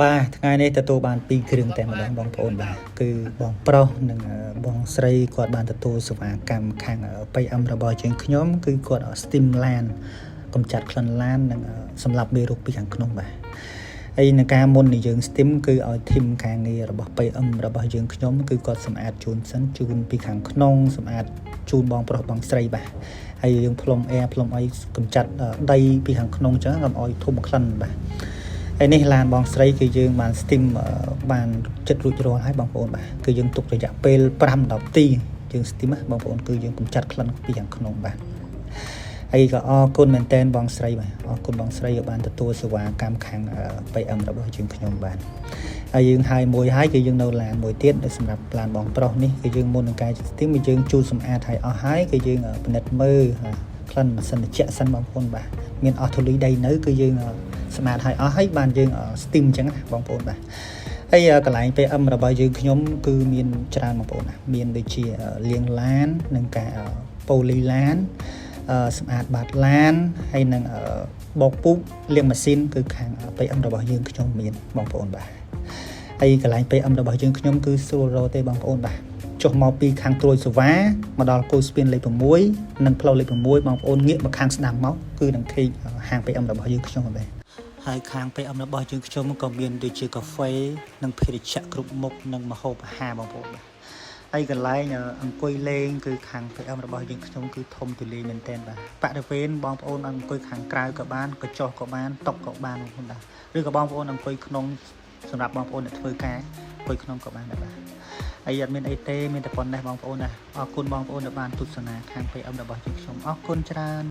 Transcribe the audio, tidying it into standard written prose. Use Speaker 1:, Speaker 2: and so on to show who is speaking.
Speaker 1: បាទថ្ងៃនេះទទួលបាន2គ្រឿងតែម្ដងបងប្អូនបាទគឺបងប្រុសនិងបងស្រីគាត់បានទទួលសេវាកម្មខាង PM របស់យើងខ្ញុំគឺគាត់ Steam LAN កម្ចាត់ក្លិនឡាននិងសម្រាប់មេរោគពីខាងក្នុងបាទហើយនៅការមុននៃយើង Steam គឺឲ្យធីមការងាររបស់ PM របស់យើងខ្ញុំគឺគាត់សម្អាតជូនសិនជូនពីខាងក្នុងសម្អាតជូនបងប្រុសបងស្រីបាទហើយយើងផ្លុំ air ផ្លុំអីកម្ចាត់ដីពីខាងក្នុងអញ្ចឹងកុំឲ្យធំក្លិនបាទហើយនេះឡានបងស្រីគឺយើងបាន Steam បានចិត្តរួចរាល់ហើយបងប្អូនបាទគឺយើងទុករយៈពេល5-10នាទីយើង Steam បងប្អូនគឺយើងកម្ចាត់ក្លិនពីខាងក្នុងបាទហើយក៏អរគុណមែនតើបងស្រីបាទអរគុណបងស្រីក៏បានទទួលសេវាកម្មខាង PM របស់យើងខ្ញុំបាទហើយយើងហើយមួយហើយគឺយើងនៅឡានមួយទៀតសម្រាប់ឡានបងប្រុសនេះគឺយើងមុននឹងការ Steam យើងជូតសម្អាតឲ្យអស់ហើយគឺយើងពិនិត្យមើលក្លិនម៉ាស៊ីនត្រជាក់សិនបងប្អូនបាទមានអស់ធូលីដីនៅគឺយើងសម្អាតឲ្យអស់ហើយបានយើង Steam អញ្ចឹងណាបងប្អូនបាទហើយកន្លែង PM របស់យើងខ្ញុំគឺមានច្រើនបងប្អូនណាមានដូចជាលាងឡាននិងការប៉ូលីឡានសម្អាតបាតឡានហើយនឹងបោកពូកលាងម៉ាស៊ីនគឺខាង PM របស់យើងខ្ញុំមានបងប្អូនបាទហើយកន្លែង PM របស់យើងខ្ញុំគឺស្រួលរកទេបងប្អូនបាទចុះមកពីខាងត្រួយសេវាមកដល់គោលស្ពានលេខ6និងផ្លូវលេខ6បងប្អូនងាកមកខាងស្ដាំមកគឺនឹងឃើញហាង PM របស់យើងខ្ញុំដែរហើយខាង PM របស់យើងខ្ញុំក៏មានដូចជាកាហ្វេនិងភេសជ្ជៈគ្រប់មុខនិងម្ហូបអាហារបងប្អូនបាទហើយកន្លែងអង្គុយលេងគឺខាង PM របស់យើងខ្ញុំគឺធំទូលាយមែនទែនបាទបរិវេណបងប្អូនអង្គុយខាងក្រៅក៏បានកញ្ចុះក៏បានតុក៏បានបងប្អូនបាទឬក៏បងប្អូនអង្គុយក្នុងសម្រាប់បងប្អូនអ្នកធ្វើការអង្គុយក្នុងក៏បានដែរបាទហើយអត់មានអីទេមានតែប៉ុណ្ណេះបងប្អូនណាអរគុណបងប្អូនដែលបានទស្សនាខាង PM របស់យើងខ្ញុំអរគុណច្រើន